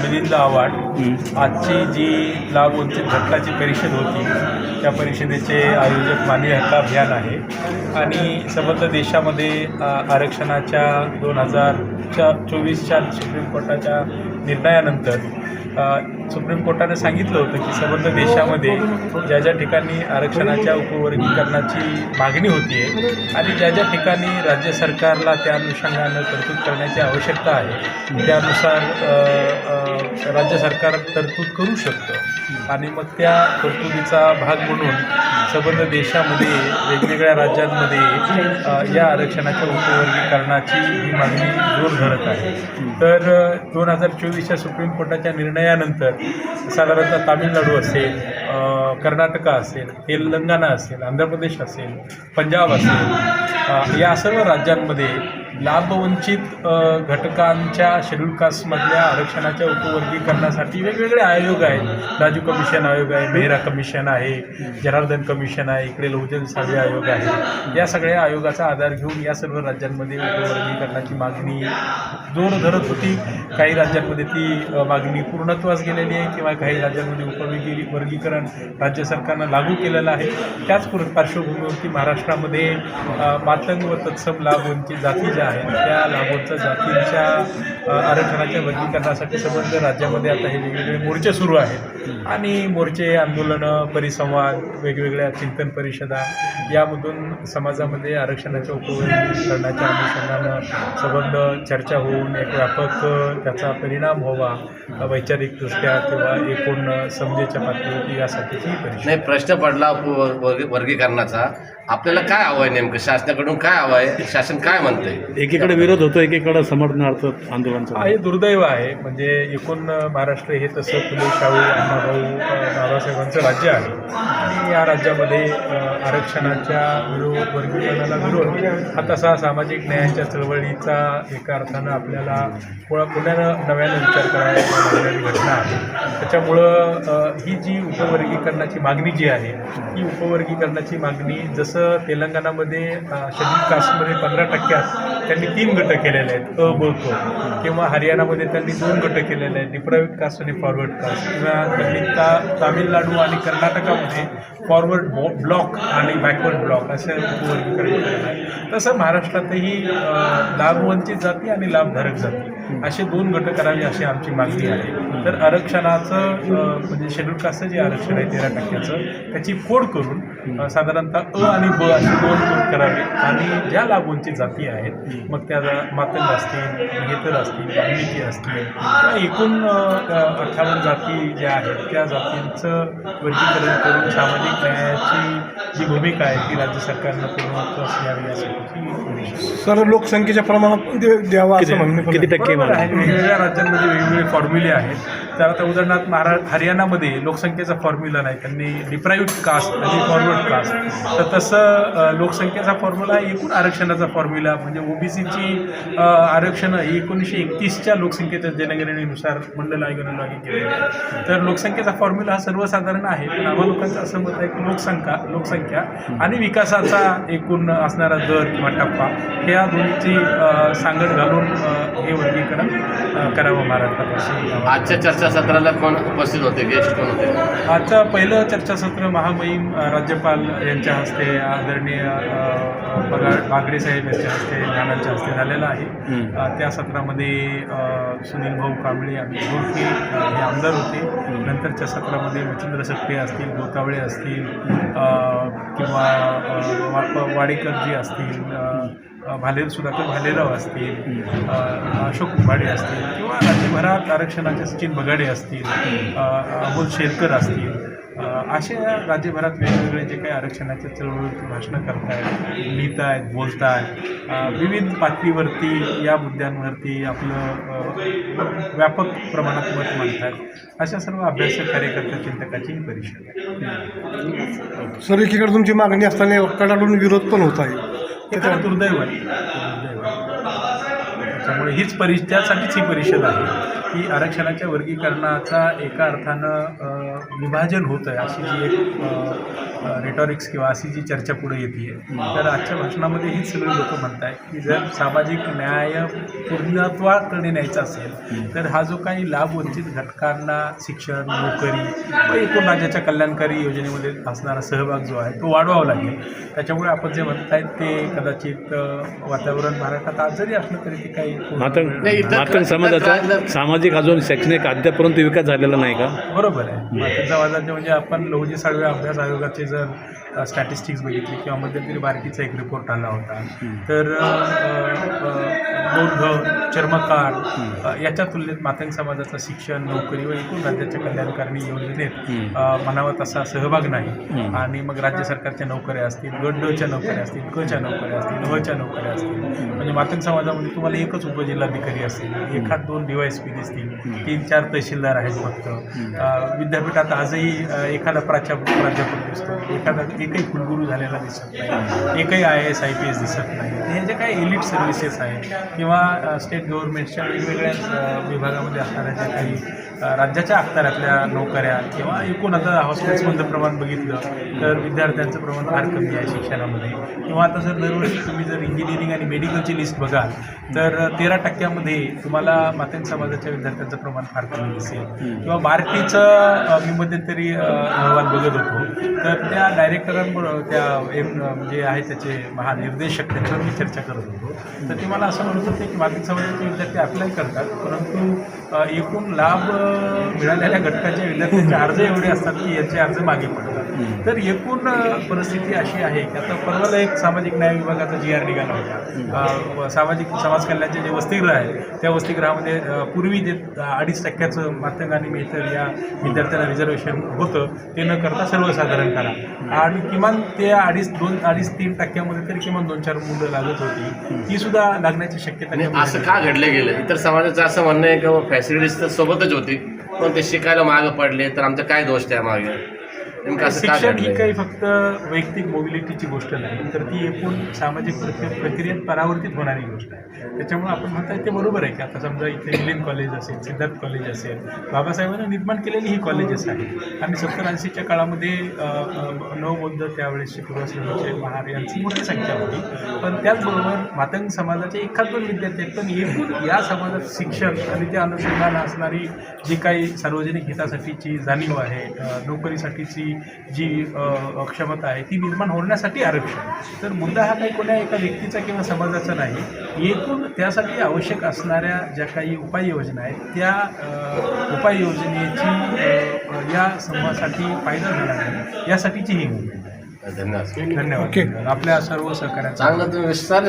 मिलिंद आव्हाड आजची जी लाभ वंचित घटकाची परिषद होती त्या परिषदेचे आयोजक मानवी हक्क अभियान आहे आणि संबंध देशामध्ये आरक्षणाच्या 2024च्या सुप्रीम कोर्टाच्या निर्णयानंतर सुप्रीम कोर्टाने सांगितलं होतं की संबंध देशामध्ये ज्या ज्या ठिकाणी आरक्षणाच्या उपवर्गीकरणाची मागणी होती आहे आणि ज्या ज्या ठिकाणी राज्य सरकारला त्या अनुषंगानं तरतूद करण्याची आवश्यकता आहे त्यानुसार राज्य सरकार तरतूद करू शकतं आणि मग त्या तरतुदीचा भाग म्हणून संबंध देशामध्ये वेगवेगळ्या राज्यांमध्ये या आरक्षणाच्या उपवर्गीकरणाची ही मागणी जोर धरत आहे. तर 2024च्या सुप्रीम कोर्टाच्या निर्णयानंतर साधारणतः तामिळनाडू असेल, कर्नाटक असेल, तेलंगणा असेल, आंध्र प्रदेश असेल, पंजाब असेल, या सर्व राज्यांमध्ये लाभवंचित घटकांच्या शेड्यूल कास्टमधल्या आरक्षणाच्या उपवर्गीकरणासाठी वेगवेगळे आयोग आहेत. राजू कमिशन आयोग आहे, मेहरा कमिशन आहे, जनार्दन कमिशन आहे, इकडे लोकजन सावे आयोग आहे. या सगळ्या आयोगाचा आधार घेऊन या सर्व राज्यांमध्ये उपवर्गीकरणाची मागणी जोर धरत होती. काही राज्यांमध्ये ती मागणी पूर्णत्वास गेलेली आहे किंवा काही राज्यांमध्ये वर्गीकरण राज्य सरकारनं लागू केलेलं आहे. त्याच पार्श्वभूमीवरती महाराष्ट्रामध्ये मातंग व तत्सम लाभवंचित जाती ज्या आहेत त्या लाभवंचित जातींच्या आरक्षणाच्या वर्गीकरणासाठी संबंध राज्यामध्ये आता हे वेगवेगळे मोर्चे सुरू आहेत आणि मोर्चे, आंदोलनं, परिसंवाद, वेगवेगळ्या चिंतन परिषदा यामधून समाजामध्ये आरक्षणाच्या उपवर्गीकरणाच्या अनुषंगानं संबंध चर्चा होऊन एक व्यापक त्याचा परिणाम व्हावा वैचारिकदृष्ट्या किंवा एकूण समजेच्या पातळीवरती यासाठीची परिषद. नाही, प्रश्न पडला वर्गीकरणाचा. आपल्याला काय हवं आहे नेमकं? शासनाकडून काय हवं आहे? शासन काय म्हणतंय? एकीकडे विरोध होतो, एकीकडे समर्थनार्थ आंदोलनाचं हे दुर्दैव आहे. म्हणजे एकूण महाराष्ट्र हे तसं फुले, शाहू, अण्णाभाऊ, बाबासाहेबांचं राज्य आहे आणि या राज्यामध्ये आरक्षणाच्या वर्गीकरणाला विरोध हा तसा सामाजिक न्यायाच्या चळवळीचा एका अर्थानं आपल्याला पुण्यानं नव्यानं विचार करायला लागणारी घटना आहे. त्याच्यामुळं ही जी उपवर्गीकरणाची मागणी जी आहे ही उपवर्गीकरणाची मागणी जसं तेलंगणामध्ये शेड्यूल कास्टमध्ये 15% त्यांनी 3 गट केलेले आहेत, अ, ब, क, किंवा हरियाणामध्ये त्यांनी 2 गट केलेले आहेत, डिप्रायव्ड कास्ट आणि फॉरवर्ड कास्ट, किंवा त्यांनी तामिळनाडू आणि कर्नाटकामध्ये फॉरवर्ड ब्लॉक आणि बॅकवर्ड ब्लॉक असं उपवर्गीकरण केलेलं आहे. तसं महाराष्ट्रातही लाभवंचित जाती आणि लाभधारक जाती असे 2 गट करावे अशी आमची मागणी आहे. तर आरक्षणाचं म्हणजे शेड्यूल कास्टचं जे आरक्षण आहे 13% त्याची फोड करून साधारणतः अ आणि ब असे 2 गट करावे आणि ज्या लाभवंचित जाती आहेत मग त्या मातंग असतील, मेहतर असतील, वाल्मिकी असतील किंवा एकूण 58 जाती ज्या आहेत त्या जातींचं वर्गीकरण करून सामाजिक न्यायाची जी भूमिका आहे ती राज्य सरकारनं पूर्णत्वास द्यावी यासाठी सर लोकसंख्येच्या प्रमाणात द्यावा असं म्हणणं किती टक्के आहे. वेगवेगळ्या राज्यांमध्ये वेगवेगळे फॉर्म्युले आहेत. तर आता उदाहरणार्थ हरियाणामध्ये लोकसंख्येचा फॉर्म्युला नाही, त्यांनी डिप्रायव्ड कास्ट आणि फॉरवर्ड कास्ट. तर तसं लोकसंख्येचा फॉर्म्युला एकूण आरक्षणाचा फॉर्म्युला म्हणजे ओबीसीची आरक्षण 1931च्या लोकसंख्येच्या जनगणनेनुसार मंडल आयोगानं लागू केलेलं आहे. तर लोकसंख्येचा फॉर्म्युला हा सर्वसाधारण आहे. पण आम्हा लोकांचं असं मत आहे की लोकसंख्या आणि विकासाचा एकूण असणारा दर किंवा टप्पा ह्या दोन्हीची सांगड घालून हे वर्गीकरण करावं महाराष्ट्रापासून. आजच्या चर्चासत्राला कोण उपस्थित होते? गेस्ट कोण होते? आजचं पहिलं चर्चासत्र महामहिम राज्यपाल यांच्या हस्ते आदरणीय बागडे साहेब यांच्या हस्ते, ज्ञानांच्या हस्ते झालेलं आहे. त्या सत्रामध्ये सुनील भाऊ कांबळे, अमित गोरखे हे आमदार होते. नंतरच्या सत्रामध्ये मच्छिंद्र सकटे असतील, गोतावळे असतील किंवा वाडेकरजी असतील, सुधाकर भालेराव असतील, अशोक कुंभाडे असतील किंवा राज्यभरात आरक्षणाचे सचिन बगाडे असतील, अमोल शेरकर असतील, असे राज्यभरात वेगवेगळे जे काही आरक्षणाच्या चळवळीवरती भाषणं करतायत, लिहित आहेत, बोलत आहेत, विविध पातळीवरती या मुद्द्यांवरती आपलं व्यापक प्रमाणात मत मांडतात. अशा सर्व अभ्यासक, कार्यकर्ते, चिंतकाची ही परिषद आहे. सर एकीकडे तुमची मागणी असताना कडाडून विरोध पण होत आहे. हे खरं दुर्दैव आहे. त्याच्यामुळे त्यासाठीच ही परिषद आहे की आरक्षणाच्या वर्गीकरणाचा एका अर्थानं विभाजन होतं आहे अशी जी एक रेटॉरिक्स किंवा अशी जी चर्चा पुढे येते तर आजच्या भाषणामध्ये हीच सगळी लोक म्हणत आहेत की जर सामाजिक न्याय पूर्णत्वाकडे न्यायचा असेल तर हा जो काही लाभ वंचित घटकांना शिक्षण नोकरी व एकूण राज्याच्या कल्याणकारी योजनेमध्ये असणारा सहभाग जो आहे तो वाढवावा लागेल. त्याच्यामुळे आपण जे म्हणत आहेत ते कदाचित वातावरण महाराष्ट्रात आज जरी असलं तरी ते काही मातंग समाजाचा सामाजिक अजून शैक्षणिक अद्यापर्यंत विकास झालेला नाही का? बरोबर आहे. मातंग समाजाचे म्हणजे आपण लहुजी साळवे अभ्यास आयोगाचे जर स्टॅटिस्टिक्स बघितली किंवा मध्यंतरी बार्टीचा एक रिपोर्ट आला होता तर बौद्ध चर्मकार याच्या तुलनेत मातंग समाजाचा शिक्षण नोकरी व एकूण राज्याच्या कल्याणकारी योजनेत म्हणावा तसा सहभाग नाही. आणि मग राज्य सरकारच्या नोकऱ्या असतील गट ड च्या नोकऱ्या असतील क च्या नोकऱ्या असतील व च्या नोकऱ्या असतील म्हणजे मातंग समाजामध्ये तुम्हाला एकच उपजिल्हाधिकारी असेल 1-2 DYSP दिसतील 3-4 तहसीलदार आहेत फक्त. विद्यापीठात आजही एखादा प्राध्यापक दिसतो एकही कुलगुरू झालेला दिसत नाही एकही IAS IPS दिसत नाही. हे जे काही एलिट सर्व्हिसेस आहेत किंवा स्टेट गव्हर्नमेंटच्या वेगवेगळ्या विभागामध्ये असणाऱ्या ज्या काही राज्याच्या अखत्यारातल्या नोकऱ्या किंवा एकूण आता हॉस्पिटल्समधलं प्रमाण बघितलं तर विद्यार्थ्यांचं प्रमाण फार कमी आहे शिक्षणामध्ये. किंवा आता जर दरवर्षी तुम्ही जर इंजिनिअरिंग आणि मेडिकलची लिस्ट बघाल तर 13% तुम्हाला मातंग समाजाच्या विद्यार्थ्यांचं प्रमाण फार कमी दिसेल. किंवा बार्टीचं मी मध्यंतरी अहवाल बघत होतो तर त्या डायरेक्टरांबरोबर त्या जे आहे त्याचे महानिर्देशक त्यांच्यावर मी चर्चा करत होतो तर ते मला असं म्हणत होते की मातंग समाजाचे विद्यार्थी अप्लाय करतात परंतु एकूण लाभ मिळालेल्या घटकाच्या विद्यार्थ्यांचे अर्ज एवढे असतात की याचे अर्ज मागे पडतात. तर एकूण परिस्थिती अशी आहे की आता परवाला एक सामाजिक न्याय विभागाचा GR निघाला होता. सामाजिक समाज कल्याणचे जे वसतिगृह आहे त्या वसतिगृहामध्ये पूर्वी जे 2.5% मातंग आणि मेहतर या विद्यार्थ्यांना रिझर्वेशन होतं ते न करता सर्वसाधारण करा आणि किमान ते 2.5-3% तरी किमान 2-4 मुलं लागत होती ती सुद्धा लागण्याची शक्यता. असं का घडले गेलं? इतर समाजाचं असं म्हणणं आहे की फॅसिलिटीज तर सोबतच होती पण ते शिकायला मागं पडले तर आमचा काय दोष त्या मागे? शिक्षण ही काही फक्त वैयक्तिक मोबिलिटीची गोष्ट नाही तर ती एकूण सामाजिक प्रक्रियेत परावर्तित होणारी गोष्ट आहे. त्याच्यामुळे आपण म्हणताय ते बरोबर आहे की आता समजा इथे मिलिंद कॉलेज असेल सिद्धार्थ कॉलेज असेल बाबासाहेबांनी निर्माण केलेली ही कॉलेजेस आहेत आणि 70-80च्या काळामध्ये नवबौद्ध त्यावेळेसचे पूर्वश्रमीचे महार यांची मोठी संख्या होती. पण त्याचबरोबर मातंग समाजाचे 1-2 विद्यार्थी आहेत पण एकूण या समाजात शिक्षण आणि त्या अनुषंगानं असणारी जी काही सार्वजनिक हितासाठीची जाणीव आहे नोकरीसाठीची जी क्षमता आहे ती निर्माण होण्यासाठी आरक्षण. तर मुद्दा हा काही कोण्या एका व्यक्तीचा किंवा समाजाचा नाही एकूण त्यासाठी आवश्यक असणाऱ्या ज्या काही उपाययोजना आहेत त्या उपाययोजनेची या समूहासाठी फायदा झाला नाही यासाठीची ही मुभा आहे. धन्यवाद. धन्यवाद. आपल्या सर्व सहकार्याचा चांगलं तुम्ही विस्तार